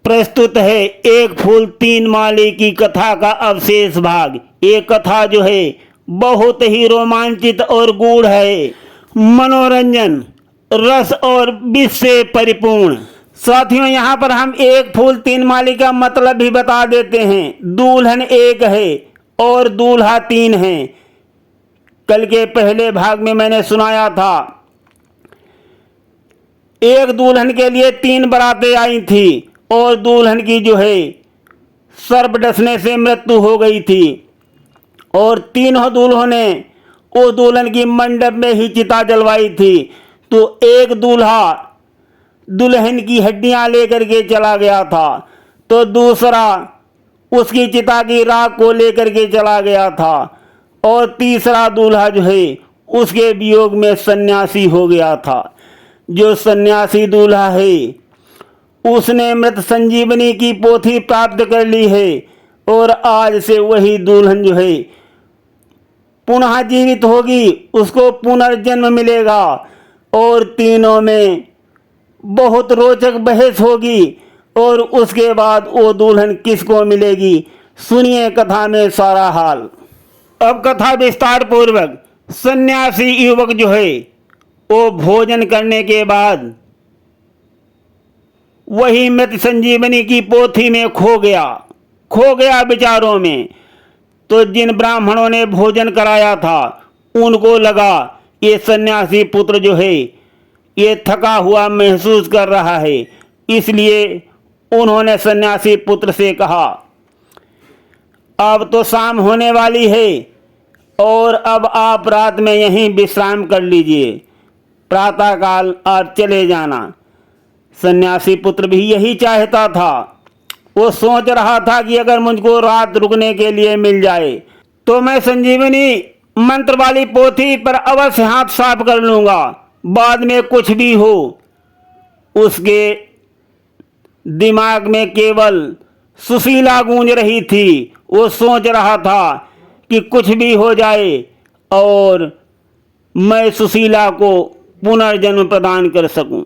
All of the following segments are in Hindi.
प्रस्तुत है एक फूल तीन माली की कथा का अवशेष भाग। ये कथा जो है बहुत ही रोमांचित और गूढ़ है, मनोरंजन, रस और विष से परिपूर्ण। साथियों, यहाँ पर हम एक फूल तीन माली का मतलब भी बता देते हैं। दुल्हन एक है और दूल्हा तीन है। कल के पहले भाग में मैंने सुनाया था, एक दुल्हन के लिए तीन बारातें आई थी और दुल्हन की जो है सर्प डसने से मृत्यु हो गई थी और तीनों दूल्हों ने उस दुल्हन की मंडप में ही चिता जलवाई थी। तो एक दूल्हा दुल्हन की हड्डियां लेकर के चला गया था, तो दूसरा उसकी चिता की राख को लेकर के चला गया था और तीसरा दूल्हा जो है उसके वियोग में सन्यासी हो गया था। जो सन्यासी दूल्हा है उसने मृत संजीवनी की पोथी प्राप्त कर ली है और आज से वही दुल्हन जो है पुनः जीवित होगी, उसको पुनर्जन्म मिलेगा और तीनों में बहुत रोचक बहस होगी और उसके बाद वो दुल्हन किसको मिलेगी, सुनिए कथा में सारा हाल। अब कथा विस्तार पूर्वक। सन्यासी युवक जो है वो भोजन करने के बाद वही मृत संजीवनी की पोथी में खो गया विचारों में। तो जिन ब्राह्मणों ने भोजन कराया था उनको लगा ये सन्यासी पुत्र जो है ये थका हुआ महसूस कर रहा है, इसलिए उन्होंने सन्यासी पुत्र से कहा, अब तो शाम होने वाली है और अब आप रात में यहीं विश्राम कर लीजिए, प्रातःकाल आप चले जाना। सन्यासी पुत्र भी यही चाहता था। वो सोच रहा था कि अगर मुझको रात रुकने के लिए मिल जाए तो मैं संजीवनी मंत्र वाली पोथी पर अवश्य हाथ साफ कर लूंगा, बाद में कुछ भी हो। उसके दिमाग में केवल सुशीला गूंज रही थी। वो सोच रहा था कि कुछ भी हो जाए और मैं सुशीला को पुनर्जन्म प्रदान कर सकूं।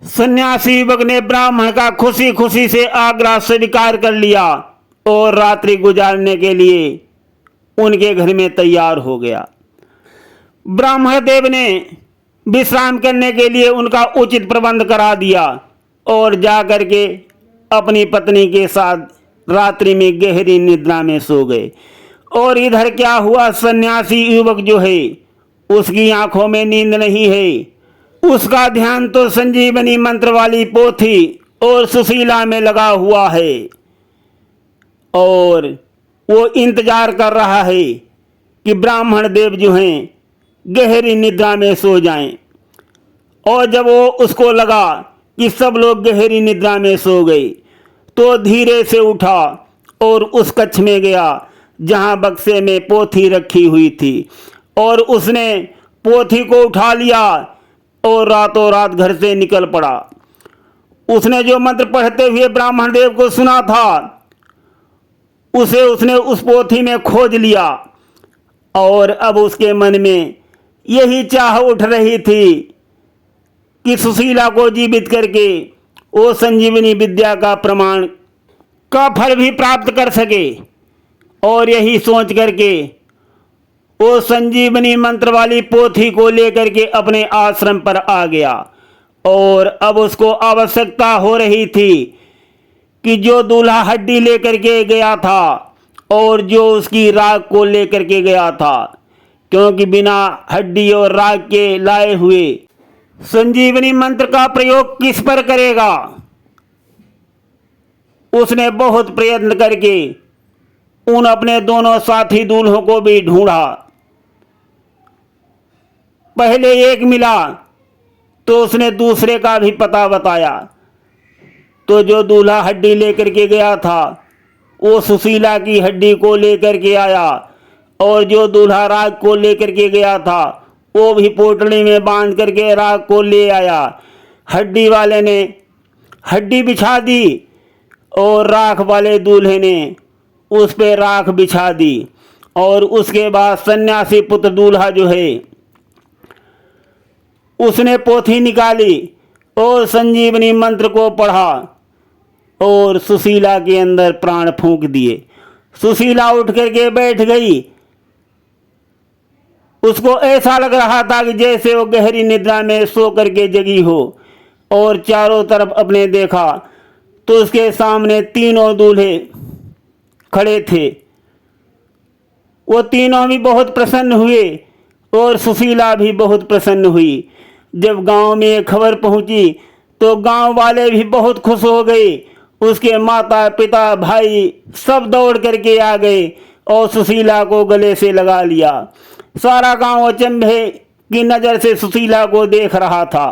सन्यासी युवक ने ब्राह्मण का खुशी खुशी से आग्रह स्वीकार कर लिया और रात्रि गुजारने के लिए उनके घर में तैयार हो गया। ब्राह्मण देव ने विश्राम करने के लिए उनका उचित प्रबंध करा दिया और जाकर के अपनी पत्नी के साथ रात्रि में गहरी निद्रा में सो गए। और इधर क्या हुआ, सन्यासी युवक जो है उसकी आंखों में नींद नहीं है, उसका ध्यान तो संजीवनी मंत्र वाली पोथी और सुशीला में लगा हुआ है और वो इंतजार कर रहा है कि ब्राह्मण देव जो हैं गहरी निद्रा में सो जाएं। और जब वो उसको लगा कि सब लोग गहरी निद्रा में सो गए तो धीरे से उठा और उस कक्ष में गया जहां बक्से में पोथी रखी हुई थी और उसने पोथी को उठा लिया और रातों रात घर से निकल पड़ा। उसने जो मंत्र पढ़ते हुए ब्राह्मण देव को सुना था उसे उसने उस पोथी में खोज लिया और अब उसके मन में यही चाह उठ रही थी कि सुशीला को जीवित करके वो संजीवनी विद्या का प्रमाण का फल भी प्राप्त कर सके। और यही सोच करके वो संजीवनी मंत्र वाली पोथी को लेकर के अपने आश्रम पर आ गया और अब उसको आवश्यकता हो रही थी कि जो दूल्हा हड्डी लेकर के गया था और जो उसकी राख को लेकर के गया था, क्योंकि बिना हड्डी और राख के लाए हुए संजीवनी मंत्र का प्रयोग किस पर करेगा। उसने बहुत प्रयत्न करके उन अपने दोनों साथी दूल्हों को भी ढूंढा। पहले एक मिला तो उसने दूसरे का भी पता बताया। तो जो दूल्हा हड्डी लेकर के गया था वो सुशीला की हड्डी को लेकर के आया और जो दूल्हा राख को लेकर के गया था वो भी पोटली में बांध करके राख को ले आया। हड्डी वाले ने हड्डी बिछा दी और राख वाले दूल्हे ने उस पे राख बिछा दी और उसके बाद सन्यासी पुत्र दूल्हा जो है उसने पोथी निकाली और संजीवनी मंत्र को पढ़ा और सुशीला के अंदर प्राण फूंक दिए। सुशीला उठ करके बैठ गई। उसको ऐसा लग रहा था कि जैसे वो गहरी निद्रा में सो करके जगी हो, और चारों तरफ अपने देखा तो उसके सामने तीनों दूल्हे खड़े थे। वो तीनों भी बहुत प्रसन्न हुए और सुशीला भी बहुत प्रसन्न हुई। जब गांव में खबर पहुंची तो गांव वाले भी बहुत खुश हो गए। उसके माता पिता भाई सब दौड़ करके आ गए और सुशीला को गले से लगा लिया। सारा गांव अचंभे की नज़र से सुशीला को देख रहा था।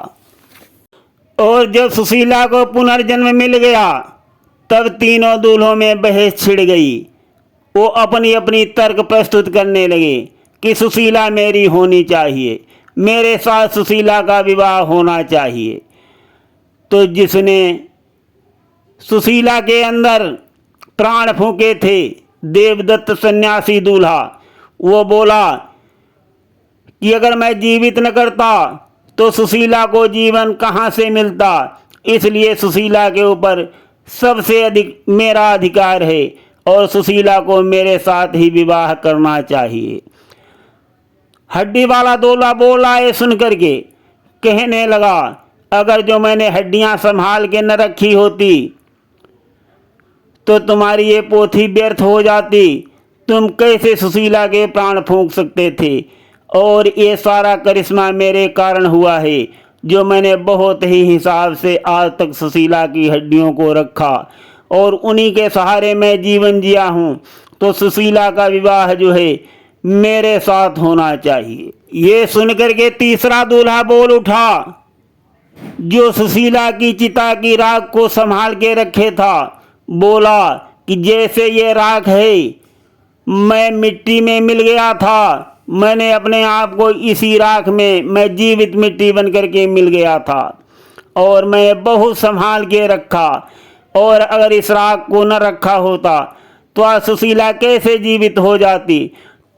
और जब सुशीला को पुनर्जन्म मिल गया तब तीनों दूल्हों में बहस छिड़ गई। वो अपनी अपनी तर्क प्रस्तुत करने लगे कि सुशीला मेरी होनी चाहिए, मेरे साथ सुशीला का विवाह होना चाहिए। तो जिसने सुशीला के अंदर प्राण फूंके थे, देवदत्त सन्यासी दूल्हा, वो बोला कि अगर मैं जीवित न करता तो सुशीला को जीवन कहाँ से मिलता, इसलिए सुशीला के ऊपर सबसे अधिक मेरा अधिकार है और सुशीला को मेरे साथ ही विवाह करना चाहिए। हड्डी वाला दूल्हा बोला ये सुन करके कहने लगा, अगर जो मैंने हड्डियां संभाल के न रखी होती तो तुम्हारी ये पोथी व्यर्थ हो जाती। तुम कैसे सुशीला के प्राण फूंक सकते थे? और ये सारा करिश्मा मेरे कारण हुआ है, जो मैंने बहुत ही हिसाब से आज तक सुशीला की हड्डियों को रखा और उन्हीं के सहारे मैं जीवन जिया हूँ। तो सुशीला का विवाह जो है मेरे साथ होना चाहिए। ये सुनकर के तीसरा दूल्हा बोल उठा, जो सुशीला की चिता की राख को संभाल के रखे था, बोला कि जैसे ये राख है, मैं मिट्टी में मिल गया था, मैंने अपने आप को इसी राख में मैं जीवित मिट्टी बन करके मिल गया था और मैं बहुत संभाल के रखा। और अगर इस राख को न रखा होता तो आज सुशीला कैसे जीवित हो जाती?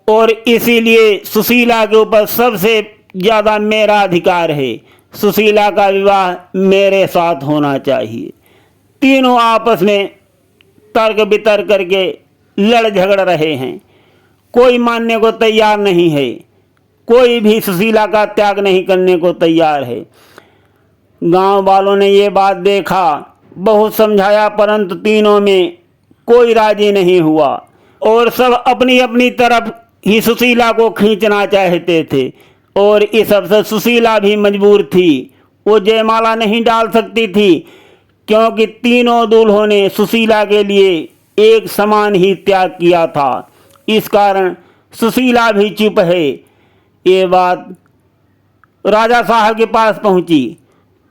और इसीलिए सुशीला के ऊपर सबसे ज़्यादा मेरा अधिकार है। सुशीला का विवाह मेरे साथ होना चाहिए। तीनों आपस में तर्क बितर्क करके लड़ झगड़ रहे हैं। कोई मानने को तैयार नहीं है, कोई भी सुशीला का त्याग नहीं करने को तैयार है। गांव वालों ने ये बात देखा, बहुत समझाया, परंतु तीनों में कोई राजी नहीं हुआ और सब अपनी अपनी तरफ ही सुशीला को खींचना चाहते थे। और इस अवसर सुशीला भी मजबूर थी, वो जयमाला नहीं डाल सकती थी, क्योंकि तीनों दूल्हों ने सुशीला के लिए एक समान ही त्याग किया था। इस कारण सुशीला भी चुप है। ये बात राजा साहब के पास पहुंची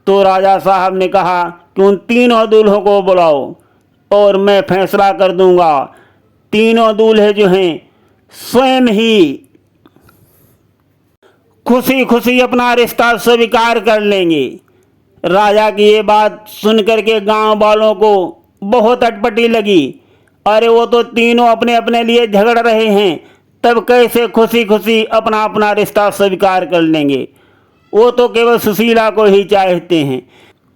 तो राजा साहब ने कहा कि उन तीनों दूल्हों को बुलाओ और मैं फैसला कर दूंगा। तीनों दूल्हे जो हैं स्वयं ही खुशी खुशी अपना रिश्ता स्वीकार कर लेंगे। राजा की ये बात सुन करके गांव वालों को बहुत अटपटी लगी। अरे वो तो तीनों अपने अपने लिए झगड़ रहे हैं, तब कैसे खुशी खुशी अपना अपना रिश्ता स्वीकार कर लेंगे? वो तो केवल सुशीला को ही चाहते हैं।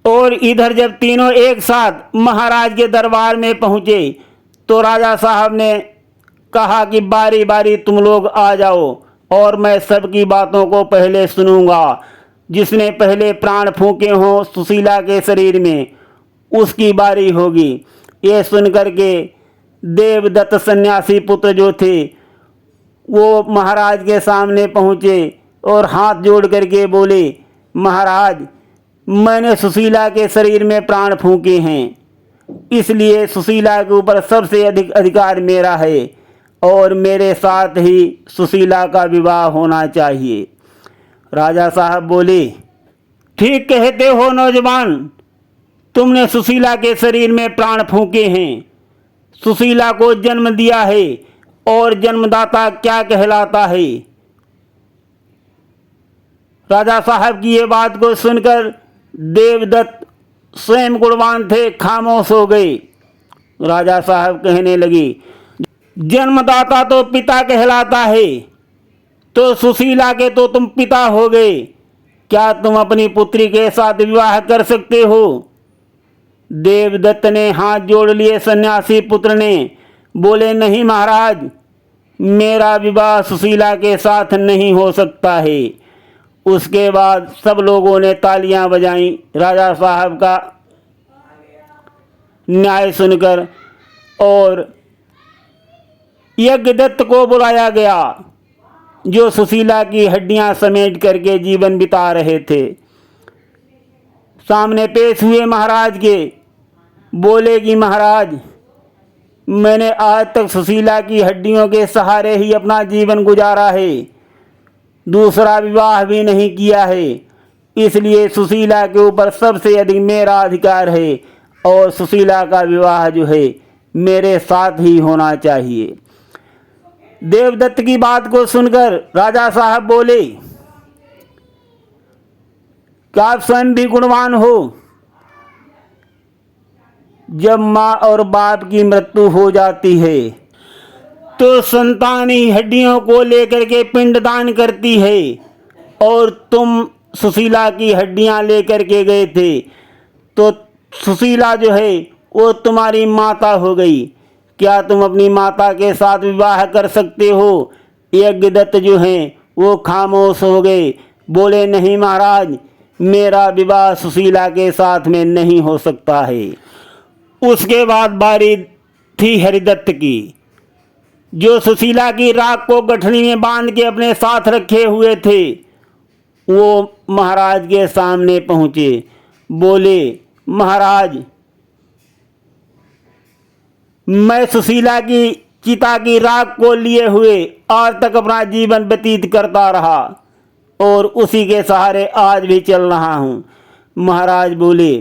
और इधर जब तीनों एक साथ महाराज के दरबार में पहुँचे तो राजा साहब ने कहा कि बारी बारी तुम लोग आ जाओ और मैं सबकी बातों को पहले सुनूंगा। जिसने पहले प्राण फूंके हों सुशीला के शरीर में, उसकी बारी होगी। ये सुन करके देवदत्त सन्यासी पुत्र जो थे वो महाराज के सामने पहुँचे और हाथ जोड़ करके बोले, महाराज, मैंने सुशीला के शरीर में प्राण फूंके हैं, इसलिए सुशीला के ऊपर सबसे अधिक अधिकार मेरा है और मेरे साथ ही सुशीला का विवाह होना चाहिए। राजा साहब बोले, ठीक कहते हो नौजवान, तुमने सुशीला के शरीर में प्राण फूंके हैं, सुशीला को जन्म दिया है और जन्मदाता क्या कहलाता है। राजा साहब की ये बात को सुनकर देवदत्त स्वयं गुणवान थे, खामोश हो गए। राजा साहब कहने लगे, जन्मदाता तो पिता कहलाता है, तो सुशीला के तो तुम पिता हो गए, क्या तुम अपनी पुत्री के साथ विवाह कर सकते हो? देवदत्त ने हाथ जोड़ लिए। सन्यासी पुत्र ने बोले, नहीं महाराज, मेरा विवाह सुशीला के साथ नहीं हो सकता है। उसके बाद सब लोगों ने तालियां बजाईं। राजा साहब का न्याय सुनकर और यज्ञदत्त को बुलाया गया, जो सुशीला की हड्डियां समेट करके जीवन बिता रहे थे। सामने पेश हुए महाराज के। बोले कि महाराज, मैंने आज तक सुशीला की हड्डियों के सहारे ही अपना जीवन गुजारा है, दूसरा विवाह भी नहीं किया है, इसलिए सुशीला के ऊपर सबसे अधिक मेरा अधिकार है और सुशीला का विवाह जो है मेरे साथ ही होना चाहिए। देवदत्त की बात को सुनकर राजा साहब बोले, क्या आप स्वयं भी गुणवान हो? जब माँ और बाप की मृत्यु हो जाती है तो संतान ही हड्डियों को लेकर के पिंडदान करती है, और तुम सुशीला की हड्डियां लेकर के गए थे, तो सुशीला जो है वो तुम्हारी माता हो गई। क्या तुम अपनी माता के साथ विवाह कर सकते हो? यज्ञदत्त जो हैं वो खामोश हो गए। बोले, नहीं महाराज, मेरा विवाह सुशीला के साथ में नहीं हो सकता है। उसके बाद बारी थी हरिदत्त की, जो सुशीला की राख को गठरी में बांध के अपने साथ रखे हुए थे। वो महाराज के सामने पहुँचे। बोले, महाराज, मैं सुशीला की चिता की राख को लिए हुए आज तक अपना जीवन व्यतीत करता रहा और उसी के सहारे आज भी चल रहा हूँ। महाराज बोले,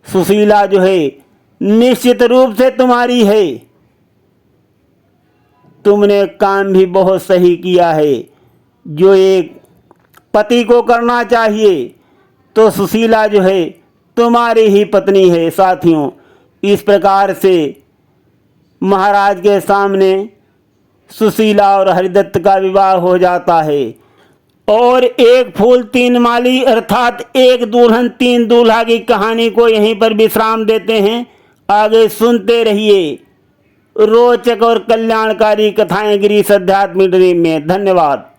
सुशीला जो है निश्चित रूप से तुम्हारी है, तुमने काम भी बहुत सही किया है। जो एक पति को करना चाहिए, तो सुशीला जो है तुम्हारी ही पत्नी है। साथियों, इस प्रकार से महाराज के सामने सुशीला और हरिदत्त का विवाह हो जाता है। और एक फूल तीन माली अर्थात एक दुल्हन तीन दूल्हा की कहानी को यहीं पर विश्राम देते हैं। आगे सुनते रहिए रोचक और कल्याणकारी कथाएं गिरीश अध्यात्म ड्रीम में। धन्यवाद।